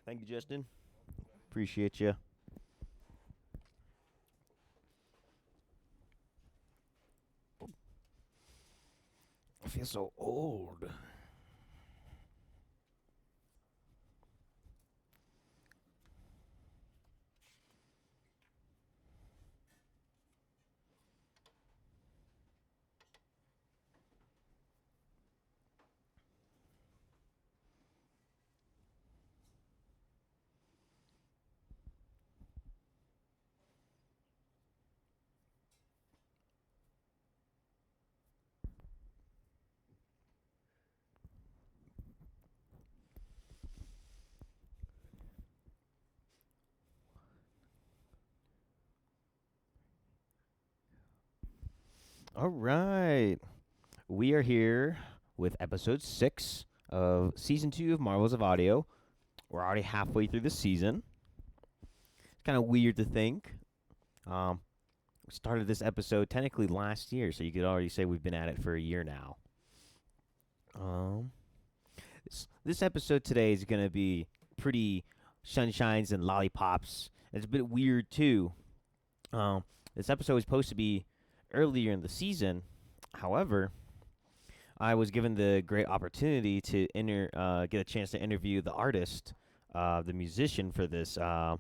Thank you, Justin. Appreciate you. I feel so old. All right. We are here with episode 6 of season 2 of Marvels of Audio. We're already halfway through the season. It's kind of weird to think. Um, we started this episode technically last year, so you could already say we've been at it for a year now. Um, this episode today is going to be pretty sunshines and lollipops. It's a bit weird, too. Um, this episode was supposed to be earlier in the season. However, I was given the great opportunity to get a chance to interview the artist, the musician for this, the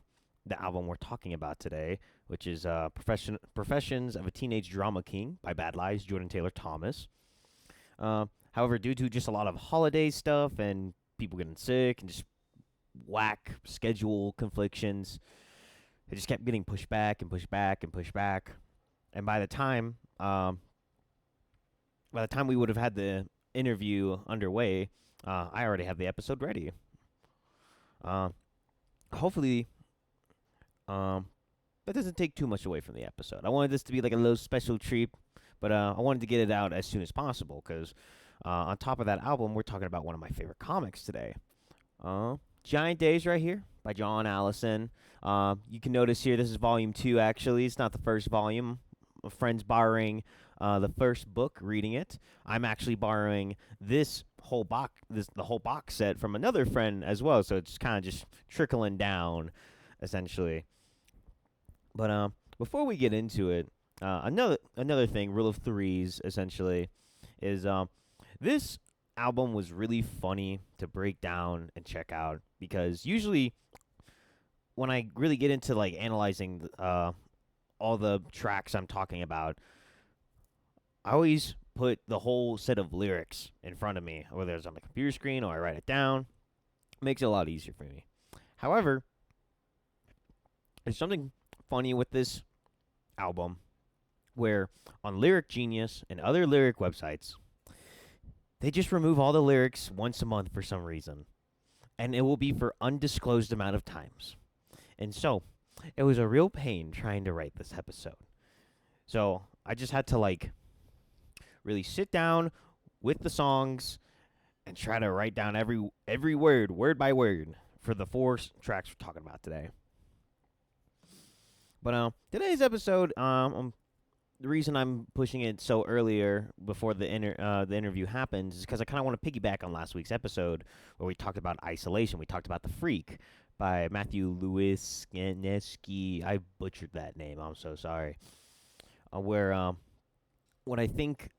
album we're talking about today, which is Professions of a Teenage Drama King by Bad Lies, Jordan Taylor Thomas. However, due to just a lot of holiday stuff and people getting sick and just whack schedule conflictions, it just kept getting pushed back and pushed back and pushed back. And by the time we would have had the interview underway, I already have the episode ready. Uh, Hopefully, that doesn't take too much away from the episode. I wanted this to be like a little special treat, but I wanted to get it out as soon as possible because on top of that album, we're talking about one of my favorite comics today. Giant Days right here by John Allison. You can notice here this is volume 2 actually. It's not the first volume. A friend's borrowing the first book, reading it. I'm actually borrowing the whole box set from another friend as well. So it's kind of just trickling down, essentially. But before we get into it, another thing, rule of threes, essentially, is this album was really funny to break down and check out because usually when I really get into like analyzing all the tracks I'm talking about, I always put the whole set of lyrics in front of me, whether it's on the computer screen or I write it down. It makes it a lot easier for me. However, there's something funny with this album where on Lyric Genius and other lyric websites, they just remove all the lyrics once a month for some reason. And it will be for undisclosed amount of times. And so, it was a real pain trying to write this episode. So, I just had to like really sit down with the songs and try to write down every word by word, for the four tracks we're talking about today. But today's episode, the reason I'm pushing it so earlier before the interview happens is because I kind of want to piggyback on last week's episode where we talked about isolation. We talked about The Freak by Matthew Lewis Ganeski. I butchered that name. I'm so sorry. Where what I think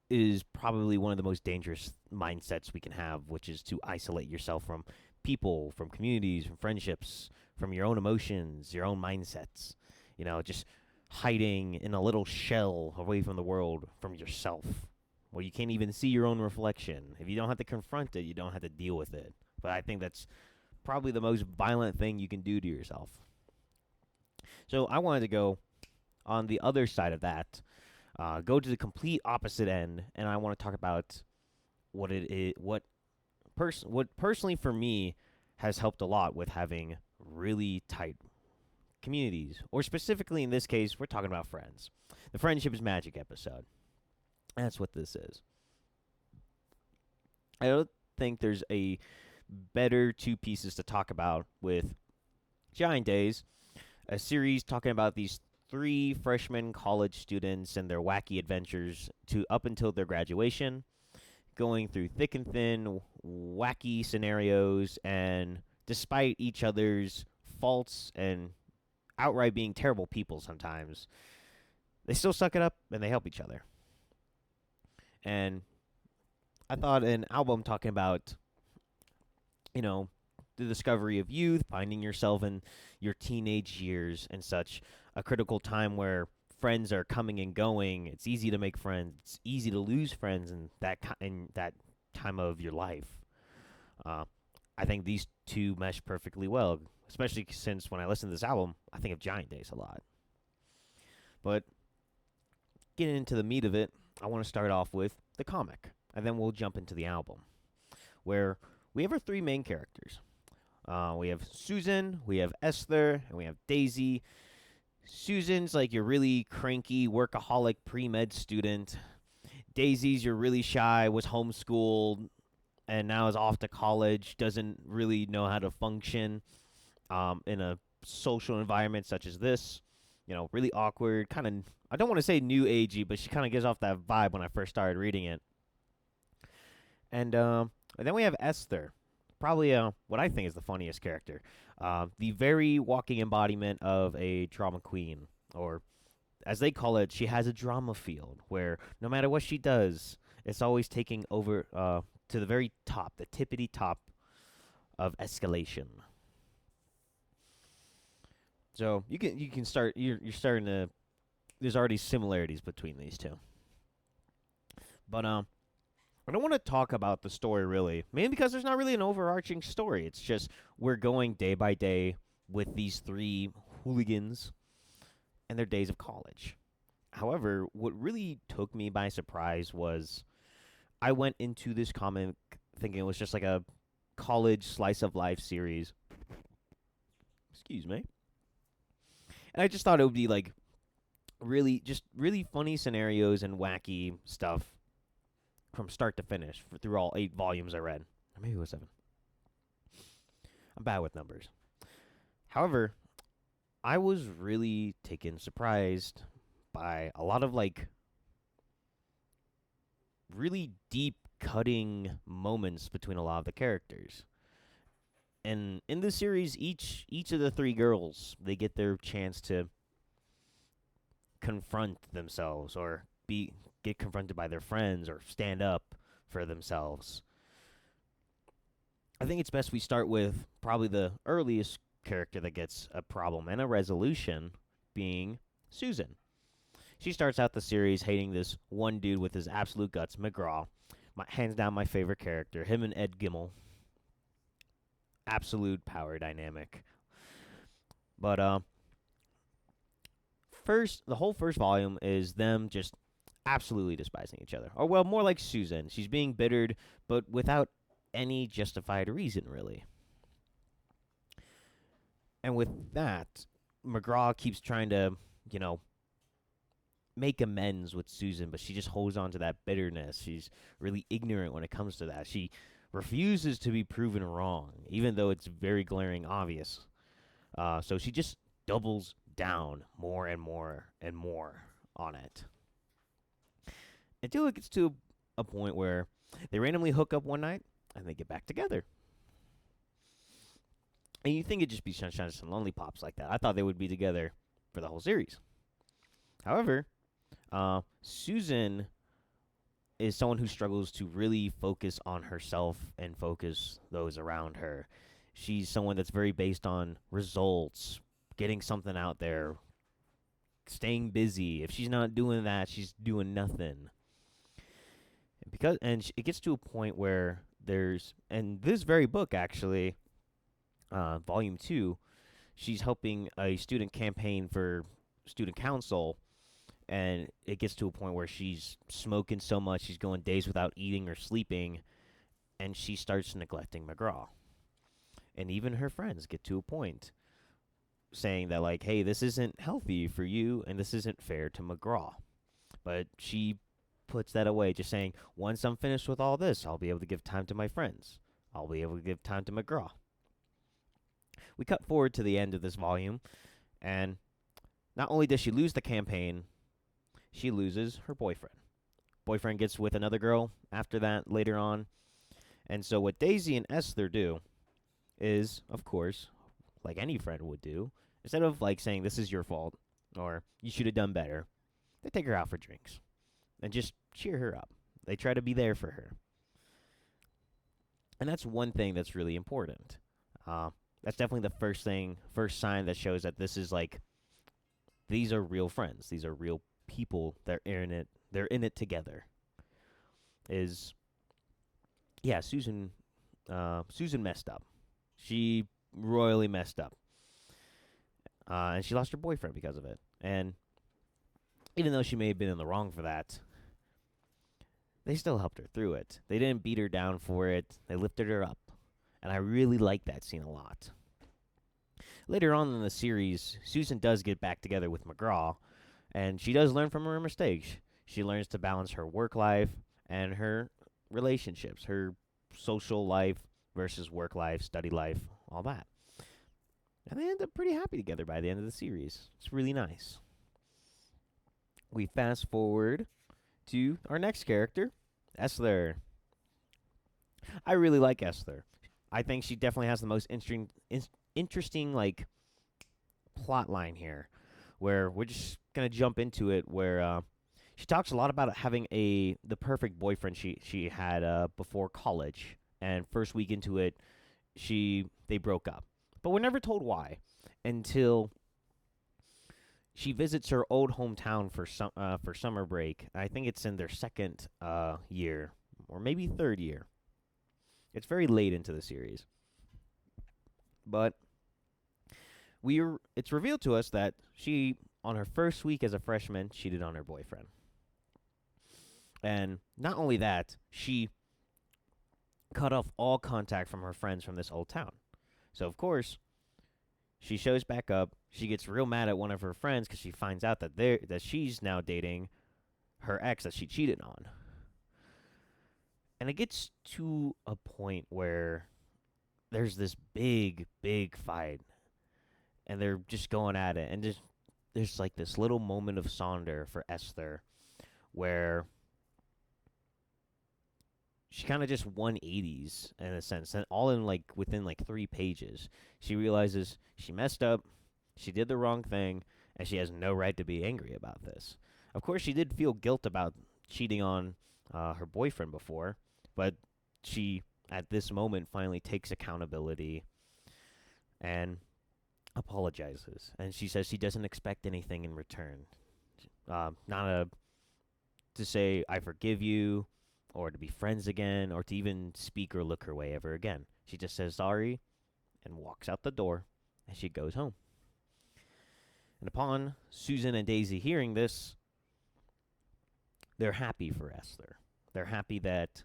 is probably one of the most dangerous mindsets we can have, which is to isolate yourself from people, from communities, from friendships, from your own emotions, your own mindsets. Just hiding in a little shell away from the world, from yourself, where you can't even see your own reflection. If you don't have to confront it, you don't have to deal with it. But I think that's probably the most violent thing you can do to yourself. So I wanted to go on the other side of that, go to the complete opposite end, and I want to talk about what it is, what personally for me has helped a lot with having really tight communities, or specifically in this case, we're talking about friends. The Friendship is Magic episode. That's what this is. I don't think there's a better two pieces to talk about with Giant Days, a series talking about these three freshman college students and their wacky adventures to up until their graduation, going through thick and thin, wacky scenarios, and despite each other's faults and outright being terrible people sometimes, they still suck it up and they help each other. And I thought an album talking about, you know, the discovery of youth, finding yourself in your teenage years and such, a critical time where friends are coming and going. It's easy to make friends. It's easy to lose friends in that time of your life. Uh, I think these two mesh perfectly well, especially since when I listen to this album, I think of Giant Days a lot. But getting into the meat of it, I want to start off with the comic, and then we'll jump into the album, where we have our three main characters. We have Susan, we have Esther, and we have Daisy. Susan's like your really cranky workaholic pre-med student. Daisy's your really shy, was homeschooled, and now is off to college, doesn't really know how to function in a social environment such as this. Really awkward, kind of, I don't want to say new agey, but she kind of gives off that vibe when I first started reading it. And then we have Esther, probably what I think is the funniest character. The very walking embodiment of a drama queen, or as they call it, she has a drama field where no matter what she does, it's always taking over to the very top, the tippity top of escalation. So you can start. You're starting to. There's already similarities between these two, but I don't want to talk about the story really, mainly because there's not really an overarching story. It's just we're going day by day with these three hooligans and their days of college. However, what really took me by surprise was I went into this comic thinking it was just like a college slice of life series. Excuse me. And I just thought it would be like really funny scenarios and wacky stuff from start to finish through all 8 volumes I read. Or maybe it was 7. I'm bad with numbers. However, I was really taken surprised by a lot of like really deep cutting moments between a lot of the characters. And in this series, each of the 3 girls, they get their chance to confront themselves or get confronted by their friends or stand up for themselves. I think it's best we start with probably the earliest character that gets a problem and a resolution, being Susan. She starts out the series hating this one dude with his absolute guts, McGraw. Hands down my favorite character. Him and Ed Gimmel. Absolute power dynamic. But the whole first volume is them just absolutely despising each other. Or, well, more like Susan. She's being bittered, but without any justified reason, really. And with that, McGraw keeps trying to, make amends with Susan, but she just holds on to that bitterness. She's really ignorant when it comes to that. She refuses to be proven wrong, even though it's very glaring obvious. So she just doubles down more and more and more on it. Until it gets to a point where they randomly hook up one night and they get back together. And you think it'd just be Sunshine and Lollipops like that. I thought they would be together for the whole series. However, Susan is someone who struggles to really focus on herself and focus those around her. She's someone that's very based on results, getting something out there, staying busy. If she's not doing that, she's doing nothing. It gets to a point where and this very book actually, volume 2, she's helping a student campaign for student council, and it gets to a point where she's smoking so much she's going days without eating or sleeping, and she starts neglecting McGraw. And even her friends get to a point saying that, like, hey, this isn't healthy for you and this isn't fair to McGraw. But she puts that away, just saying, once I'm finished with all this, I'll be able to give time to my friends. I'll be able to give time to McGraw. We cut forward to the end of this volume, and not only does she lose the campaign, she loses her boyfriend. Boyfriend gets with another girl after that later on. And so what Daisy and Esther do is, of course, like any friend would do, instead of like saying this is your fault or you should have done better, they take her out for drinks and just cheer her up. They try to be there for her. And that's one thing that's really important. Uh, that's definitely the first sign that shows that this is like these are real friends. These are real people. They're in it. They're in it together. Is yeah, Susan. Susan messed up. She royally messed up, and she lost her boyfriend because of it. And even though she may have been in the wrong for that, they still helped her through it. They didn't beat her down for it. They lifted her up, and I really like that scene a lot. Later on in the series, Susan does get back together with McGraw, and she does learn from her mistakes. She learns to balance her work life and her relationships, her social life versus work life, study life, all that. And they end up pretty happy together by the end of the series. It's really nice. We fast forward to our next character, Esther. I really like Esther. I think she definitely has the most interesting like plot line here, where we're just gonna jump into it. Where she talks a lot about having the perfect boyfriend she had before college, and first week into it, they broke up, but we're never told why until she visits her old hometown for summer break. I think it's in their second year or maybe third year. It's very late into the series, but it's revealed to us that she on her first week as a freshman cheated on her boyfriend. And not only that, she cut off all contact from her friends from this old town. So of course, she shows back up. She gets real mad at one of her friends because she finds out that she's now dating her ex that she cheated on. And it gets to a point where there's this big fight, and they're just going at it, and there's like this little moment of Sonder for Esther, where she kind of just 180s in a sense, and all in like within like 3 pages. She realizes she messed up, she did the wrong thing, and she has no right to be angry about this. Of course, she did feel guilt about cheating on her boyfriend before, but she at this moment finally takes accountability and apologizes, and she says she doesn't expect anything in return. Not to say I forgive you, or to be friends again, or to even speak or look her way ever again. She just says sorry and walks out the door, and she goes home. And upon Susan and Daisy hearing this, they're happy for Esther. They're happy that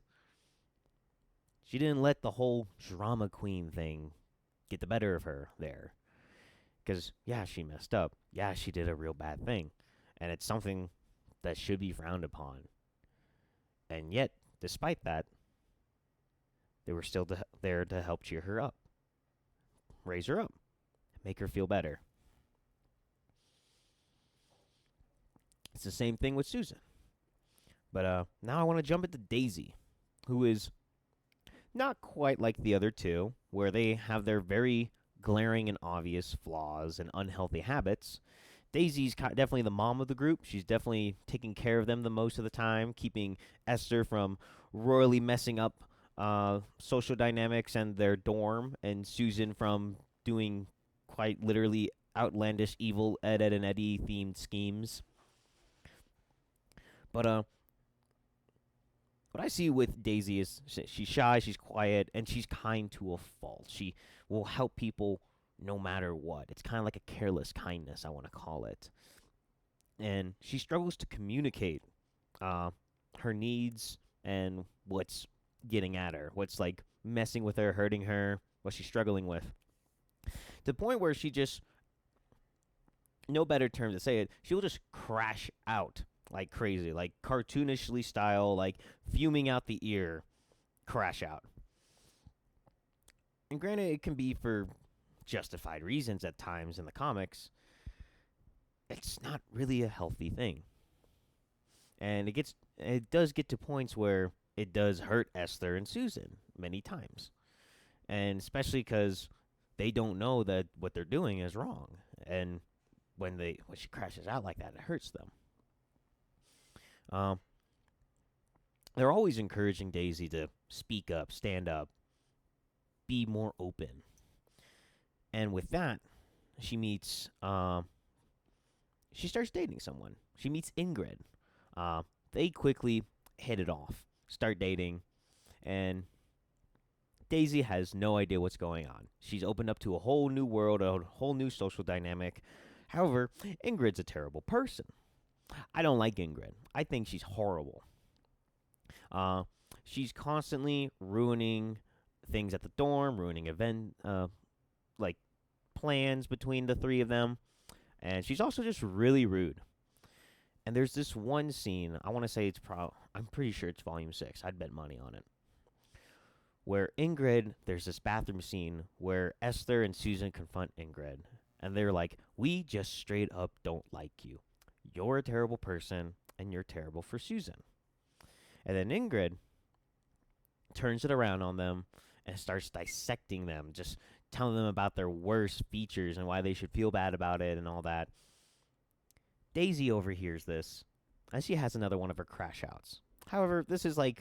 she didn't let the whole drama queen thing get the better of her there. Because, yeah, she messed up. Yeah, she did a real bad thing. And it's something that should be frowned upon. And yet, despite that, they were still there to help cheer her up, raise her up, make her feel better. It's the same thing with Susan. But now I want to jump into Daisy, who is not quite like the other two, where they have their very glaring and obvious flaws and unhealthy habits. Daisy's definitely the mom of the group. She's definitely taking care of them the most of the time, keeping Esther from royally messing up social dynamics and their dorm, and Susan from doing quite literally outlandish, evil Ed, Ed, and Eddie themed schemes. But what I see with Daisy is she's shy, she's quiet, and she's kind to a fault. She will help people no matter what. It's kind of like a careless kindness, I want to call it. And she struggles to communicate her needs and what's getting at her, what's like messing with her, hurting her, what she's struggling with. To the point where she just, no better term to say it, she'll just crash out like crazy, like cartoonishly style, like fuming out the ear, crash out. And granted, it can be for justified reasons at times in the comics. It's not really a healthy thing. And it does get to points where it does hurt Esther and Susan many times. and especially because they don't know that what they're doing is wrong, and when she crashes out like that, it hurts them. Um, they're always encouraging Daisy to speak up, stand up, be more open, and with that, she meets. She starts dating someone. She meets Ingrid. Uh, they quickly hit it off, start dating, and Daisy has no idea what's going on. She's opened up to a whole new world, a whole new social dynamic. However, Ingrid's a terrible person. I don't like Ingrid. I think she's horrible. Uh, she's constantly ruining things at the dorm, ruining like plans between the three of them, and she's also just really rude. And there's this one scene. I want to say I'm pretty sure it's volume 6. I'd bet money on it. Where Ingrid, there's this bathroom scene where Esther and Susan confront Ingrid, and they're like, "We just straight up don't like you. You're a terrible person, and you're terrible for Susan." And then Ingrid turns it around on them and starts dissecting them, just telling them about their worst features and why they should feel bad about it and all that. Daisy overhears this, and she has another one of her crash outs. However, this is like,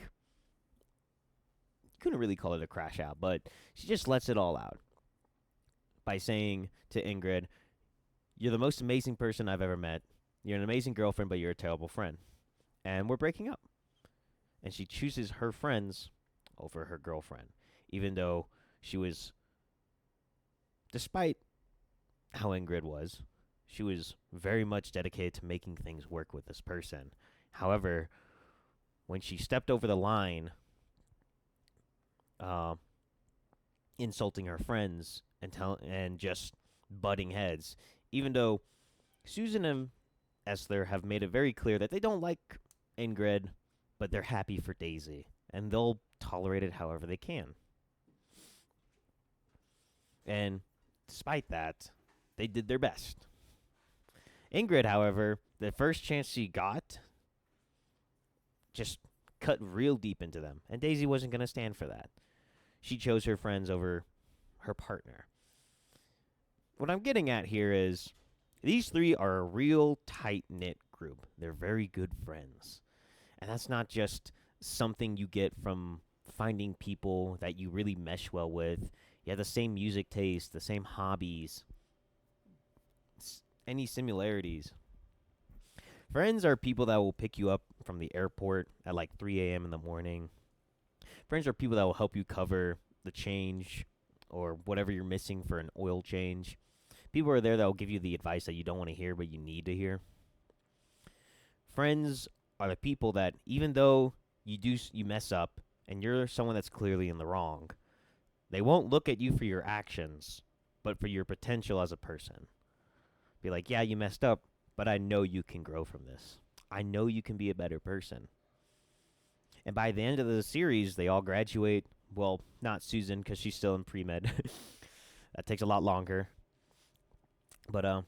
you couldn't really call it a crash out, but she just lets it all out by saying to Ingrid, "You're the most amazing person I've ever met. You're an amazing girlfriend, but you're a terrible friend. And we're breaking up." And she chooses her friends over her girlfriend, even though she was, despite how Ingrid was, she was very much dedicated to making things work with this person. However, when she stepped over the line, uh, insulting her friends and just butting heads, even though Susan and Esther have made it very clear that they don't like Ingrid, but they're happy for Daisy, and they'll tolerate it however they can. And despite that, they did their best. Ingrid, however, the first chance she got, just cut real deep into them, and Daisy wasn't going to stand for that. She chose her friends over her partner. What I'm getting at here is these three are a real tight-knit group. They're very good friends. And that's not just something you get from finding people that you really mesh well with. You have the same music taste, the same hobbies, any similarities. Friends are people that will pick you up from the airport at like 3 a.m. in the morning. Friends are people that will help you cover the change or whatever you're missing for an oil change. People are there that will give you the advice that you don't want to hear but you need to hear. Friends are the people that, even though you mess up and you're someone that's clearly in the wrong, they won't look at you for your actions, but for your potential as a person. Be like, "Yeah, you messed up, but I know you can grow from this. I know you can be a better person." And by the end of the series, they all graduate. Well, not Susan, because she's still in pre-med. That takes a lot longer. But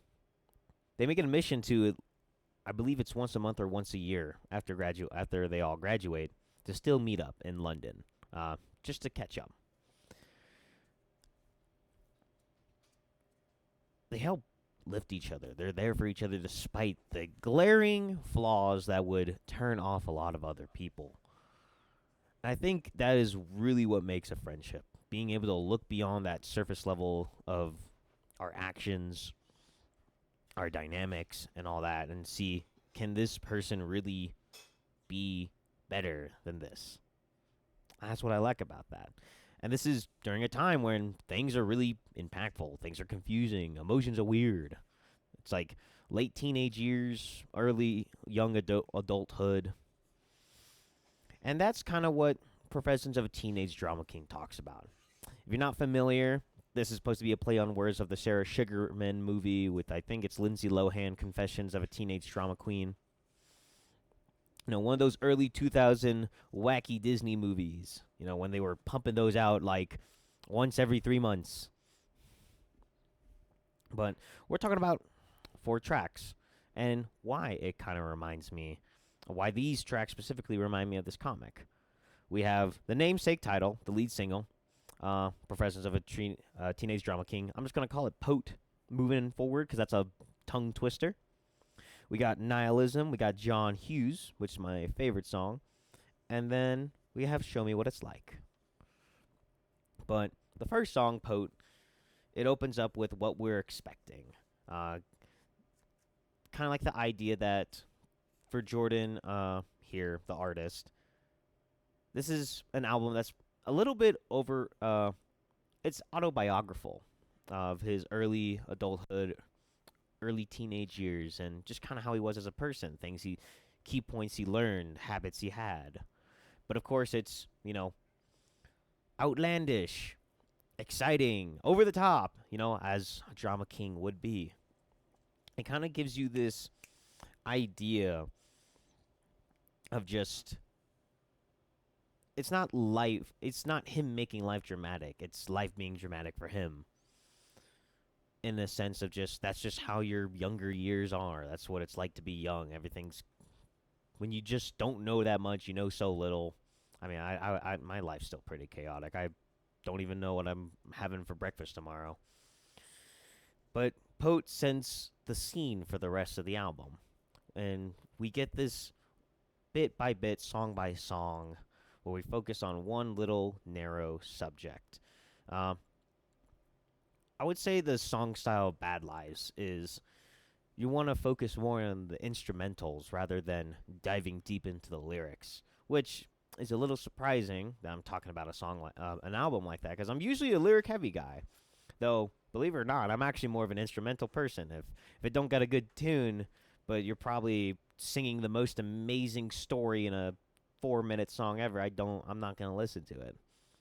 they make it a mission to, I believe it's once a month or once a year after they all graduate, to still meet up in London, just to catch up. They help lift each other. They're there for each other despite the glaring flaws that would turn off a lot of other people. And I think that is really what makes a friendship. Being able to look beyond that surface level of our actions, our dynamics, and all that, and see, can this person really be better than this? That's what I like about that. And this is during a time when things are really impactful. Things are confusing. Emotions are weird. It's like late teenage years, early young adulthood. And that's kind of what Professions of a Teenage Drama King talks about. If you're not familiar, this is supposed to be a play on words of the Sarah Sugarman movie with, I think it's Lindsay Lohan, Confessions of a Teenage Drama Queen. One of those early 2000 wacky Disney movies, when they were pumping those out like once every 3 months. But we're talking about 4 tracks and why it kind of reminds me, why these tracks specifically remind me of this comic. We have the namesake title, the lead single, Professions of a Teenage Drama King. I'm just gonna call it Pote moving forward because that's a tongue twister. We got Nihilism. We got John Hughes, which is my favorite song, and then we have Show Me What It's Like. But the first song, Pote, it opens up with what we're expecting. Uh, kind of like the idea that for Jordan here, the artist, this is an album that's a little bit over. It's autobiographical of his early adulthood, early teenage years, and just kind of how he was as a person. Key points he learned, habits he had. But of course, it's outlandish, exciting, over the top. As a drama king would be. It kind of gives you this idea of just it's not life. It's not him making life dramatic. It's life being dramatic for him. In the sense of just that's just how your younger years are. That's what it's like to be young. Everything's when you just don't know that much. You know so little. I mean, my life's still pretty chaotic. I don't even know what I'm having for breakfast tomorrow. But Pote sets the scene for the rest of the album, and we get this bit by bit, song by song, where we focus on one little narrow subject. I would say the song style Bad Lives is you want to focus more on the instrumentals rather than diving deep into the lyrics, which is a little surprising that I'm talking about an album like that, because I'm usually a lyric heavy guy. Though, believe it or not, I'm actually more of an instrumental person. If it don't got a good tune, but you're probably singing the most amazing story in a 4-minute song ever, I'm not gonna listen to it.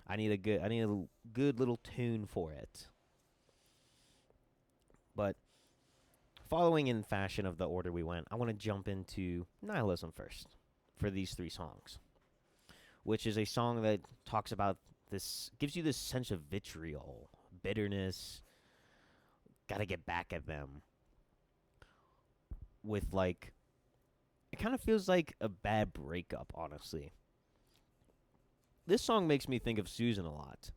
I need a good little tune for it. But following in fashion of the order we went, I want to jump into Nihilism first for these 3 songs, which is a song that talks about this, gives you this sense of vitriol, bitterness, gotta get back at them. With it kind of feels like a bad breakup, honestly. This song makes me think of Susan a lot.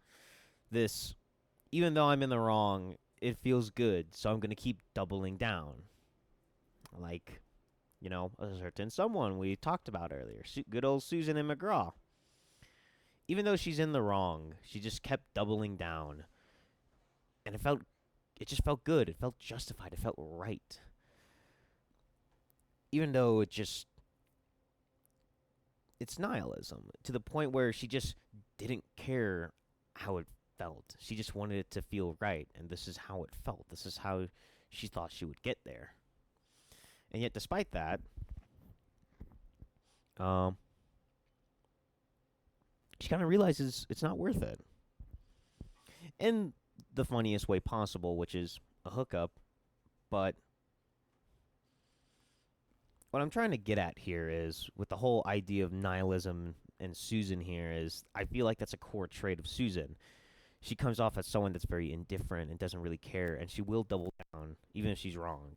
Even though I'm in the wrong, it feels good, so I'm gonna keep doubling down. Like, a certain someone we talked about earlier, good old Susan and McGraw. Even though she's in the wrong, she just kept doubling down, and it just felt good. It felt justified. It felt right. Even though it's nihilism to the point where she just didn't care how it felt. She just wanted it to feel right, and this is how it felt. This is how she thought she would get there. And yet, despite that, she kind of realizes it's not worth it. In the funniest way possible, which is a hookup, but what I'm trying to get at here is with the whole idea of nihilism and Susan here is I feel like that's a core trait of Susan. She comes off as someone that's very indifferent and doesn't really care, and she will double down even if she's wrong.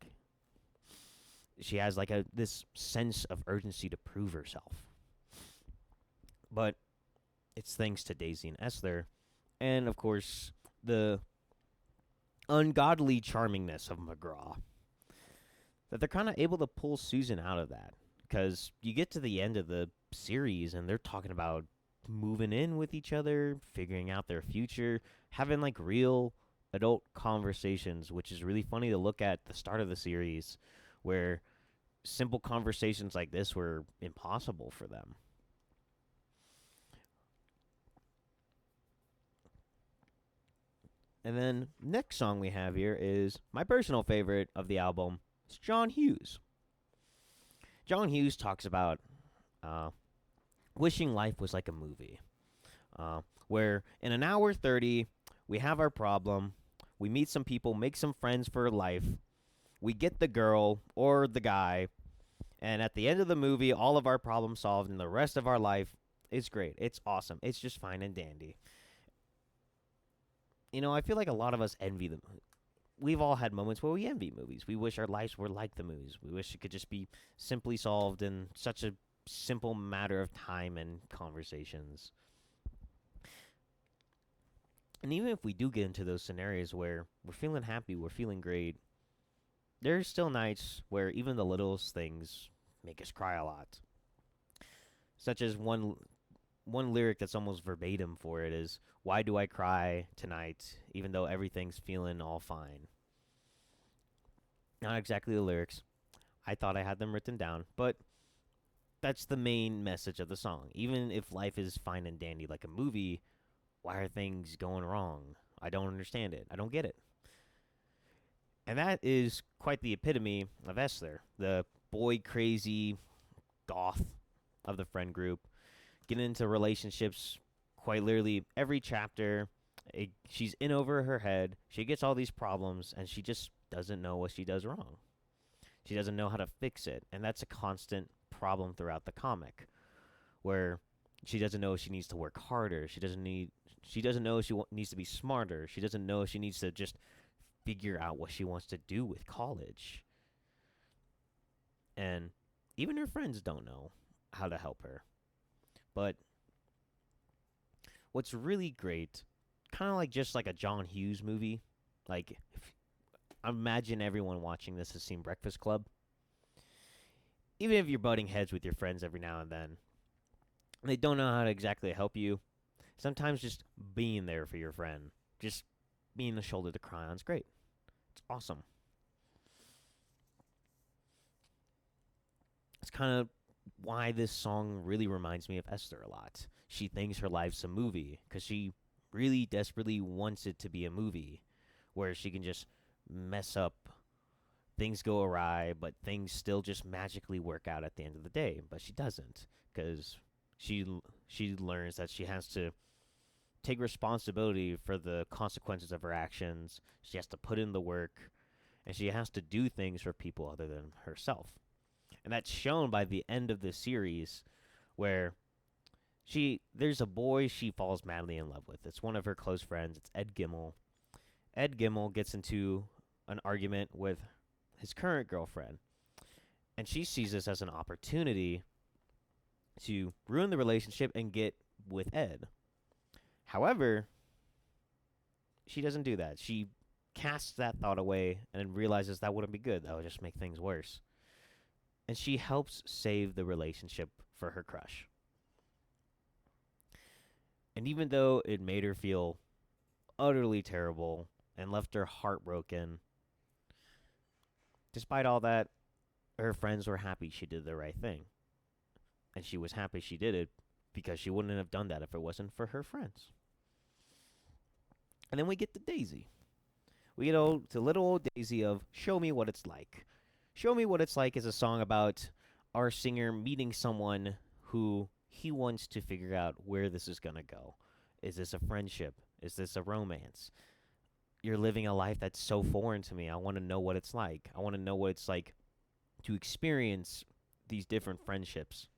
She has this sense of urgency to prove herself. But it's thanks to Daisy and Esther, and of course the ungodly charmingness of McGraw, that they're kind of able to pull Susan out of that. Because you get to the end of the series and they're talking about moving in with each other, figuring out their future, having real adult conversations, which is really funny to look at the start of the series where simple conversations like this were impossible for them. And then next song we have here is my personal favorite of the album. It's John Hughes. John Hughes talks about wishing life was like a movie, where in an hour 30 we have our problem, we meet some people, make some friends for life, we get the girl or the guy, and at the end of the movie, all of our problems solved, and the rest of our life is great. It's awesome. It's just fine and dandy. I feel like a lot of us envy them. We've all had moments where we envy movies. We wish our lives were like the movies. We wish it could just be simply solved in such a simple matter of time and conversations. And even if we do get into those scenarios where we're feeling happy, we're feeling great, there's still nights where even the littlest things make us cry a lot. Such as one lyric that's almost verbatim for it is, "Why do I cry tonight even though everything's feeling all fine?" Not exactly the lyrics. I thought I had them written down, but that's the main message of the song. Even if life is fine and dandy like a movie, why are things going wrong? I don't understand it. I don't get it. And that is quite the epitome of Esther, the boy crazy goth of the friend group, getting into relationships quite literally every chapter. She's in over her head. She gets all these problems, and she just doesn't know what she does wrong. She doesn't know how to fix it, and that's a constant problem throughout the comic, where she doesn't know if she needs to work harder. She doesn't know if she needs to be smarter. She doesn't know if she needs to just figure out what she wants to do with college. And even her friends don't know how to help her. But what's really great, kind of like just like a John Hughes movie, like I imagine everyone watching this has seen Breakfast Club. Even if you're butting heads with your friends every now and then, they don't know how to exactly help you. Sometimes just being there for your friend, just being the shoulder to cry on is great. It's awesome. It's kind of why this song really reminds me of Esther a lot. She thinks her life's a movie because she really desperately wants it to be a movie where she can just mess up, things go awry, but things still just magically work out at the end of the day. But she doesn't because she learns that she has to take responsibility for the consequences of her actions. She has to put in the work, and she has to do things for people other than herself. And that's shown by the end of the series where there's a boy she falls madly in love with. It's one of her close friends. It's Ed Gimmel. Ed Gimmel gets into an argument with his current girlfriend, and she sees this as an opportunity to ruin the relationship and get with Ed. However, she doesn't do that. She casts that thought away and realizes that wouldn't be good. That would just make things worse. And she helps save the relationship for her crush. And even though it made her feel utterly terrible and left her heartbroken, despite all that, her friends were happy she did the right thing. And she was happy she did it because she wouldn't have done that if it wasn't for her friends. And then we get to Daisy. We get to little old Daisy of Show Me What It's Like. Show Me What It's Like is a song about our singer meeting someone who he wants to figure out where this is going to go. Is this a friendship? Is this a romance? You're living a life that's so foreign to me. I want to know what it's like. I want to know what it's like to experience these different friendships,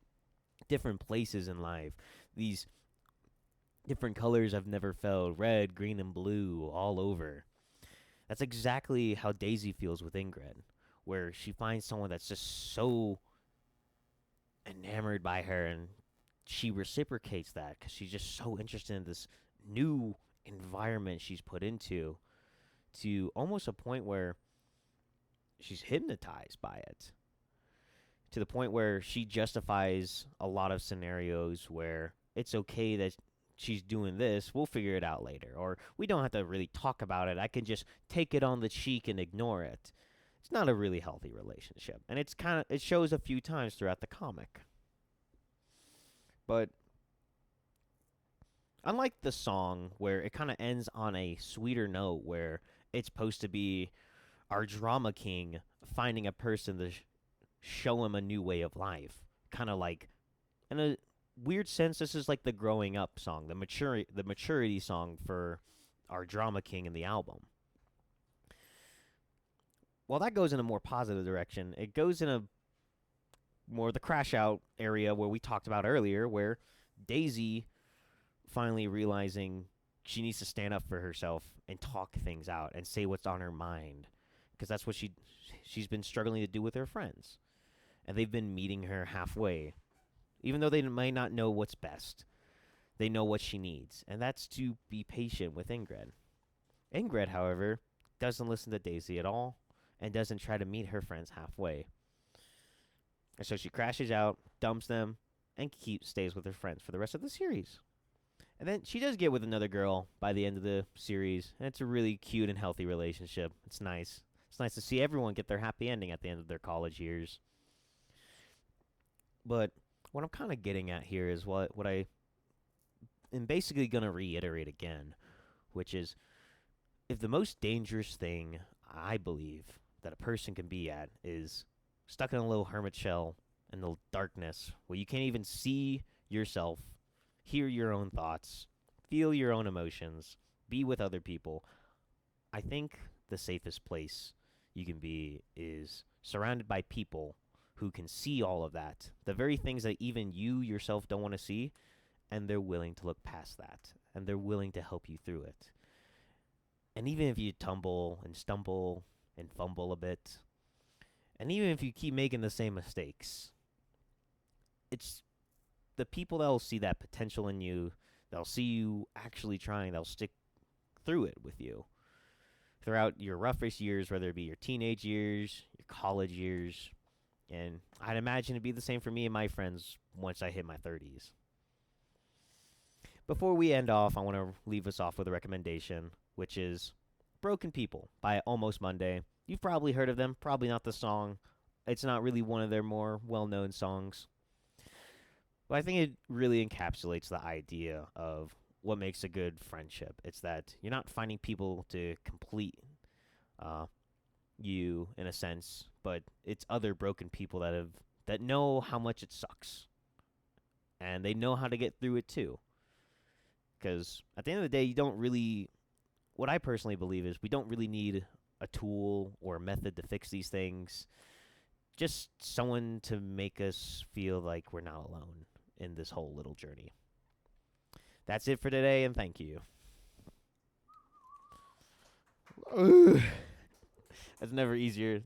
different places in life, these different colors I've never felt, red, green, and blue all over. That's exactly how Daisy feels with Ingrid, where she finds someone that's just so enamored by her, and she reciprocates that because she's just so interested in this new environment she's put into, to almost a point where she's hypnotized by it, to the point where she justifies a lot of scenarios where it's okay that she's doing this, we'll figure it out later, or we don't have to really talk about it, I can just take it on the cheek and ignore it. It's not a really healthy relationship, and it shows a few times throughout the comic. But unlike the song where it kind of ends on a sweeter note, where it's supposed to be our drama king finding a person to show him a new way of life, kind of like, in a weird sense, this is like the growing up song, the maturity song for our drama king in the album. While that goes in a more positive direction, it goes in a more the crash out area where we talked about earlier, where Daisy finally realizing she needs to stand up for herself and talk things out and say what's on her mind, because that's what she's been struggling to do with her friends, and they've been meeting her halfway, even though they might not know what's best. They know what she needs, and that's to be patient with Ingrid. Ingrid, however, doesn't listen to Daisy at all and doesn't try to meet her friends halfway. And so she crashes out, dumps them, and stays with her friends for the rest of the series. And then she does get with another girl by the end of the series, and it's a really cute and healthy relationship. It's nice. It's nice to see everyone get their happy ending at the end of their college years. But what I'm kind of getting at here is what I am basically going to reiterate again, which is if the most dangerous thing I believe that a person can be at is stuck in a little hermit shell in the darkness where you can't even see yourself, hear your own thoughts, feel your own emotions, be with other people, I think the safest place you can be is surrounded by people who can see all of that, the very things that even you yourself don't want to see, and they're willing to look past that, and they're willing to help you through it. And even if you tumble and stumble and fumble a bit, and even if you keep making the same mistakes, it's the people that will see that potential in you, they'll see you actually trying, they'll stick through it with you throughout your roughest years, whether it be your teenage years, your college years. And I'd imagine it'd be the same for me and my friends once I hit my 30s. Before we end off, I want to leave us off with a recommendation, which is Broken People by Almost Monday. You've probably heard of them, probably not the song. It's not really one of their more well known songs. But I think it really encapsulates the idea of what makes a good friendship. It's that you're not finding people to complete uh, you in a sense, but it's other broken people that know how much it sucks, and they know how to get through it too. Because at the end of the day, you don't really. What I personally believe is we don't really need a tool or a method to fix these things. Just someone to make us feel like we're not alone in this whole little journey. That's it for today, and thank you. That's never easier